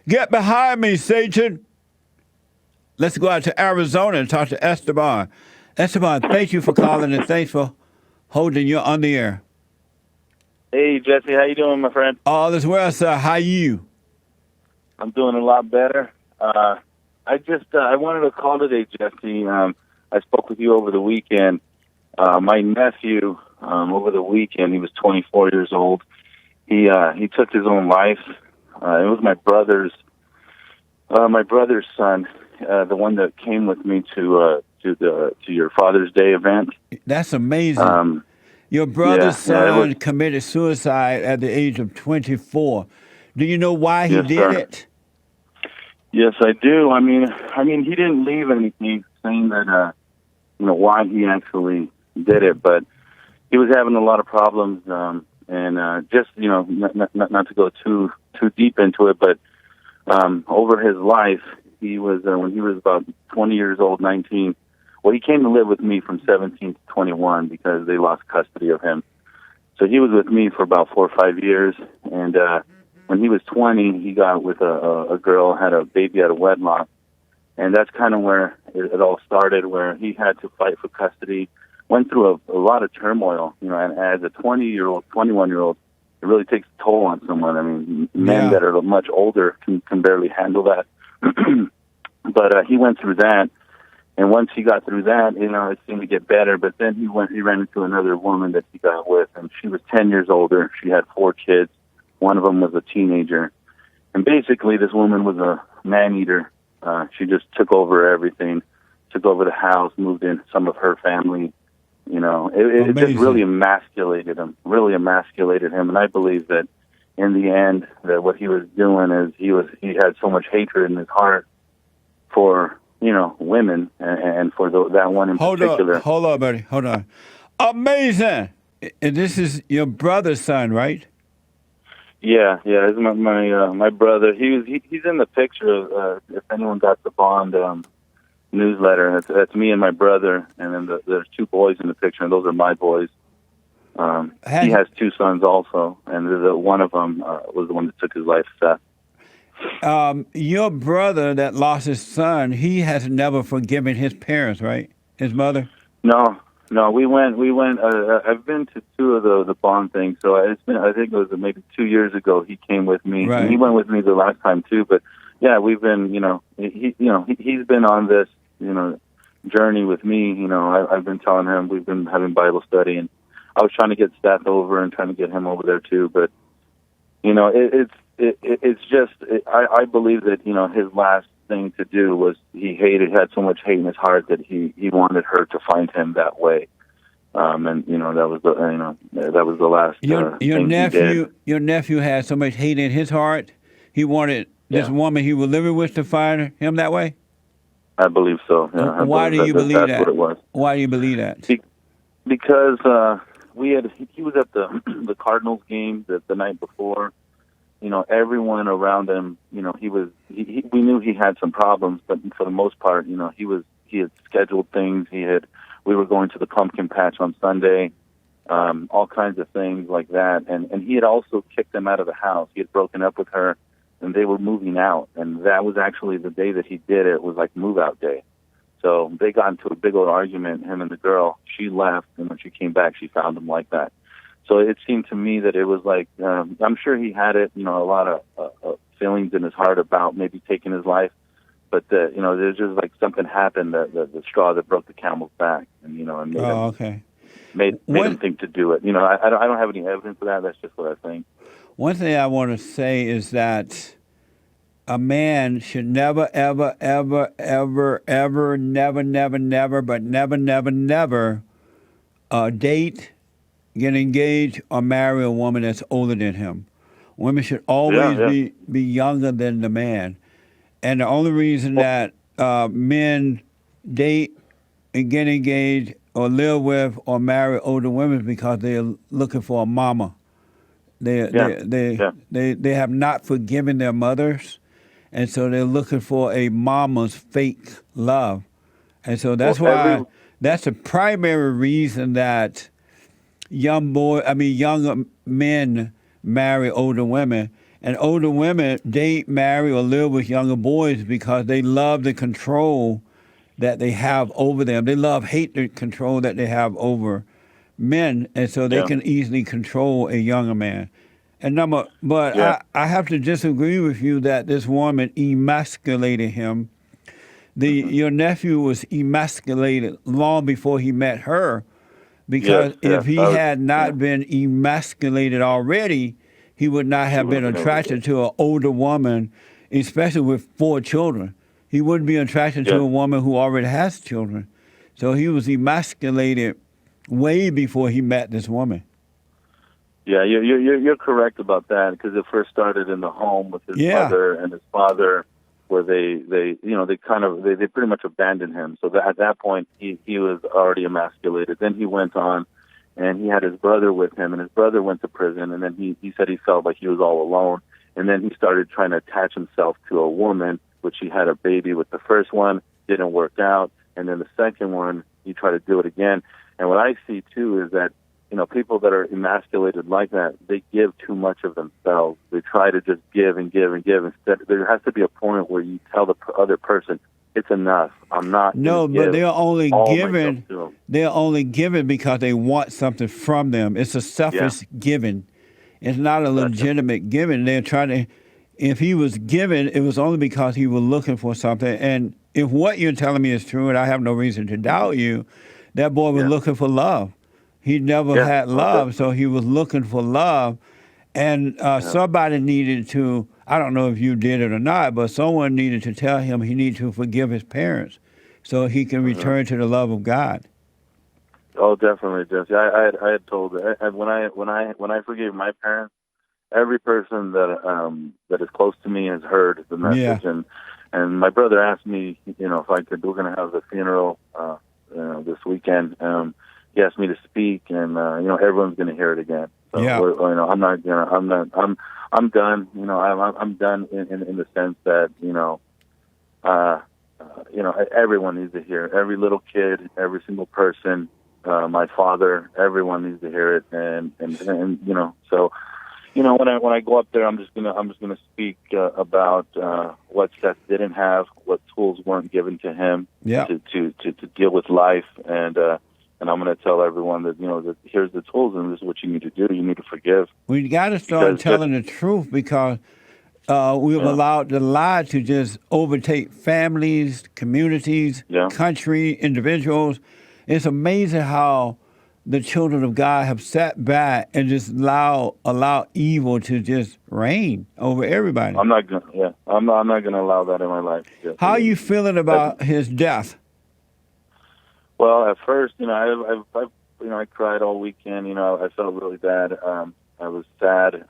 Get behind me, Satan. Let's go out to Arizona and talk to Esteban. Esteban, thank you for calling and thanks for holding you on the air. Hey, Jesse, how you doing, my friend? All is well, sir. How you? I'm doing a lot better. I wanted to call today, Jesse. I spoke with you over the weekend. My nephew, over the weekend, he was 24 years old. He took his own life. It was my brother's son, the one that came with me to your Father's Day event. That's amazing. Your brother's son committed suicide at the age of 24. Do you know why he did it? Yes, I do. I mean, he didn't leave anything saying that, why he actually did it, but he was having a lot of problems, and just, not to go too deep into it, but over his life, he was, when he was about 20 years old, 19, well, he came to live with me from 17 to 21 because they lost custody of him. So he was with me for about 4 or 5 years, and when he was 20, he got with a girl, had a baby out of wedlock, and that's kind of where it all started, where he had to fight for custody, went through a lot of turmoil, and as a 20-year-old, 21-year-old, it really takes a toll on someone. I mean, men that are much older can barely handle that. But he went through that, and once he got through that, it seemed to get better. But then he ran into another woman that he got with, and she was 10 years older. She had 4 kids. One of them was a teenager. And basically, this woman was a man-eater. She just took over everything, took over the house, moved in some of her family. It just really emasculated him, And I believe that in the end, that what he was doing is he had so much hatred in his heart for, women and for that one in particular. Hold on, buddy. Hold on. Amazing. And this is your brother's son, right? Yeah. It's my brother. He's in the picture. If anyone got the Bond newsletter, that's me and my brother, and then there's 2 boys in the picture, and those are my boys. He has 2 sons also, and one of them was the one that took his life, Seth. Your brother that lost his son, he has never forgiven his parents, right? His mother? No. We went. I've been to 2 of the Bond things. So it's been. I think it was maybe 2 years ago. He came with me. Right. And he went with me the last time too. But yeah, we've been. He's been on this journey with me. I've been telling him we've been having Bible study, and I was trying to get Seth over and trying to get him over there too. But it's just. I believe that his last thing to do was he had so much hate in his heart that he wanted her to find him that way, and that was the last thing he did. Your nephew had so much hate in his heart. He wanted this woman he was living with to find him that way. I believe so. Yeah. Why do you believe that? That's what it was. Why do you believe that? Because he was at the Cardinals game the night before. Everyone around him, we knew he had some problems, but for the most part, he had scheduled things. We were going to the pumpkin patch on Sunday, all kinds of things like that. And he had also kicked them out of the house. He had broken up with her, and they were moving out. And that was actually the day that he did it. It was like move-out day. So they got into a big old argument, him and the girl. She left, and when she came back, she found him like that. So it seemed to me that it was like, I'm sure he had it, a lot of feelings in his heart about maybe taking his life. But, there's just like something happened, the straw that broke the camel's back, and, made him think to do it. I don't have any evidence of that. That's just what I think. One thing I want to say is that a man should never, ever, ever, ever, ever, never, never, never, but never, never, never date, get engaged, or marry a woman that's older than him. Women should always be younger than the man. And the only reason that men date and get engaged or live with or marry older women is because they're looking for a mama. They have not forgiven their mothers, and so they're looking for a mama's fake love. And so that's that's the primary reason that young men marry older women. And older women date, marry, or live with younger boys because they love the control that they have over them. They hate the control that they have over men, and so they Yeah. can easily control a younger man. But Yeah. I have to disagree with you that this woman emasculated him. Your nephew was emasculated long before he met her, Yes. because Yes. if he I was. had Yeah. not been emasculated already, he would not He have would been have been able to attracted to an older woman, especially with 4 children. He wouldn't be attracted to Yeah. a woman who already has children. So he was emasculated way before he met this woman. Yeah, you're correct about that, because it first started in the home with his Yeah. mother and his father, where they they pretty much abandoned him. So at that point he was already emasculated. Then he went on, and he had his brother with him, and his brother went to prison, and then he said he felt like he was all alone, and then he started trying to attach himself to a woman, which he had a baby with. The first one didn't work out, and then the second one he tried to do it again. And what I see too is that, people that are emasculated like that, they give too much of themselves. They try to just give and give and give. Instead, there has to be a point where you tell the other person, it's enough. I'm not. No, but they're only given. To them. They're only given because they want something from them. It's a selfish giving. It's not a legitimate giving. They're trying to. If he was given, it was only because he was looking for something. And if what you're telling me is true, and I have no reason to doubt you, that boy was looking for love. He never had love, so he was looking for love. And somebody needed to, I don't know if you did it or not, but someone needed to tell him he needed to forgive his parents so he can return to the love of God. Oh, definitely, Jesse. I had told when I forgave my parents, every person that is close to me has heard the message. And my brother asked me, if I could. We're going to have the funeral this weekend. He asked me to speak, and everyone's going to hear it again. So I'm not gonna. I'm done. I'm done in the sense that everyone needs to hear it. Every little kid, every single person, my father, everyone needs to hear it. And so when I go up there, I'm just gonna speak about what Seth didn't have, what tools weren't given to him to deal with life, and I'm going to tell everyone that, that here's the tools and this is what you need to do. You need to forgive. We got to start telling the truth, because we've allowed the lie to just overtake families, communities, country, individuals. It's amazing how the children of God have sat back and just allow evil to just reign over everybody. I'm not going to allow that in my life. How are you feeling about his death? Well, at first, I cried all weekend. I felt really bad. I was sad,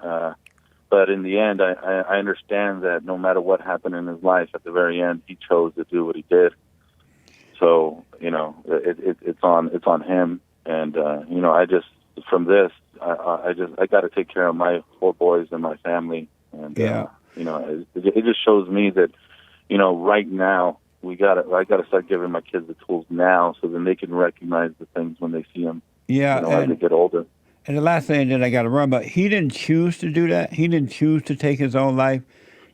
but in the end, I understand that no matter what happened in his life, at the very end, he chose to do what he did. So, it's on him. And I just from this, I got to take care of my 4 boys and my family. And it just shows me that, right now. I gotta start giving my kids the tools now, so then they can recognize the things when they see them. As they get older. And the last thing that I got to remember, he didn't choose to do that. He didn't choose to take his own life.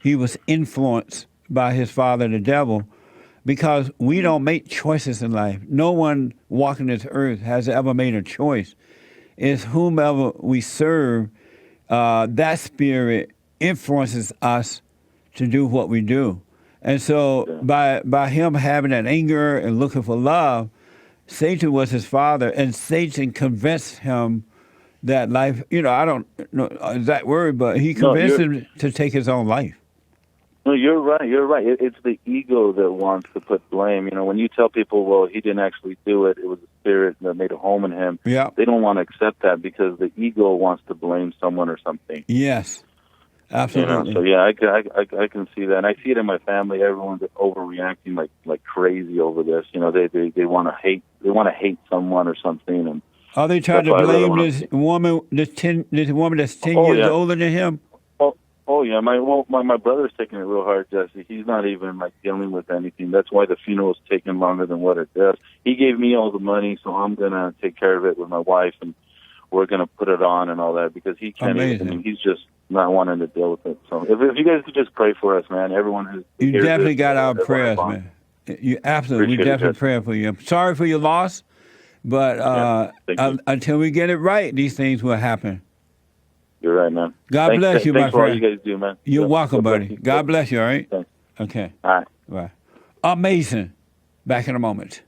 He was influenced by his father, the devil, because we don't make choices in life. No one walking this earth has ever made a choice. It's whomever we serve. That spirit influences us to do what we do. And so by him having that anger and looking for love, Satan was his father, and Satan convinced him that life, I don't know that word, but he convinced him to take his own life. No, you're right. It's the ego that wants to put blame. When you tell people, well, he didn't actually do it, it was the spirit that made a home in him, they don't want to accept that because the ego wants to blame someone or something. Yes. Absolutely. So I can see that, and I see it in my family. Everyone's overreacting like crazy over this. They want to hate. They want to hate someone or something. And are they trying to blame this woman? This woman that's 10 years older than him. Oh yeah, my brother's taking it real hard, Jesse. He's not even dealing with anything. That's why the funeral's taking longer than what it does. He gave me all the money, so I'm gonna take care of it with my wife, and we're going to put it on and all that, because he can't even, I Amazing. mean, he's just not wanting to deal with it. So if you guys could just pray for us, man, everyone who's You hears definitely this, got our everyone prayers, involved. man. You absolutely, we Appreciate it, definitely Jesse. pray for you. I'm sorry for your loss, but Thank you. until we get it right, these things will happen. You're right, man. God bless you, my Thanks for all friend. you guys do, man. You're Yep. welcome, God bless buddy. you. God bless you, all right? Thanks. Okay. All right. Right. Amazing. Back in a moment.